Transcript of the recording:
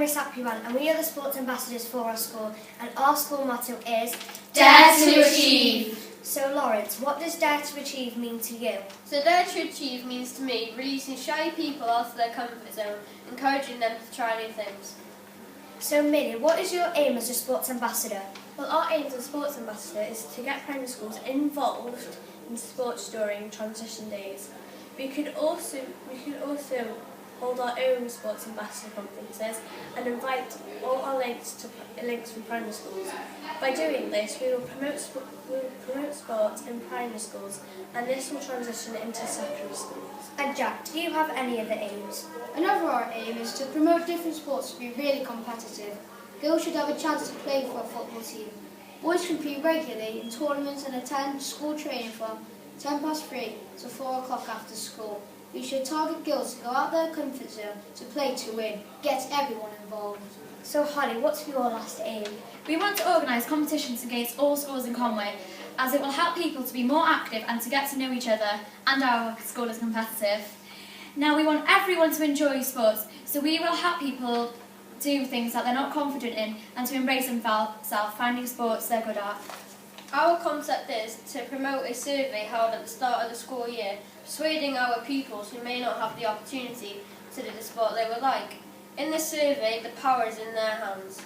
Emrys Ap Iwan, and we are the sports ambassadors for our school, and our school motto is Dare to Achieve. So Lawrence, what does Dare to Achieve mean to you? So Dare to Achieve means to me releasing shy people out of their comfort zone, encouraging them to try new things. So Millie, what is your aim as a sports ambassador? Well, our aim as a sports ambassador is to get primary schools involved in sports during transition days. We could also hold our own sports ambassador conferences and invite all our links from primary schools. By doing this, we will promote sport in primary schools, and this will transition into secondary schools. And Jack, do you have any other aims? Another our aim is to promote different sports to be really competitive. Girls should have a chance to play for a football team. Boys compete regularly in tournaments and attend school training from 3:10 to 4 o'clock after school. We should target girls to go out their comfort zone to play to win. Get everyone involved. So Holly, what's your last aim? We want to organise competitions against all schools in Conwy, as it will help people to be more active and to get to know each other, and our school is competitive. Now we want everyone to enjoy sports, so we will help people do things that they're not confident in and to embrace themselves, finding sports they're good at. Our concept is to promote a survey held at the start of the school year, persuading our pupils who may not have the opportunity to do the sport they would like. In this survey, the power is in their hands.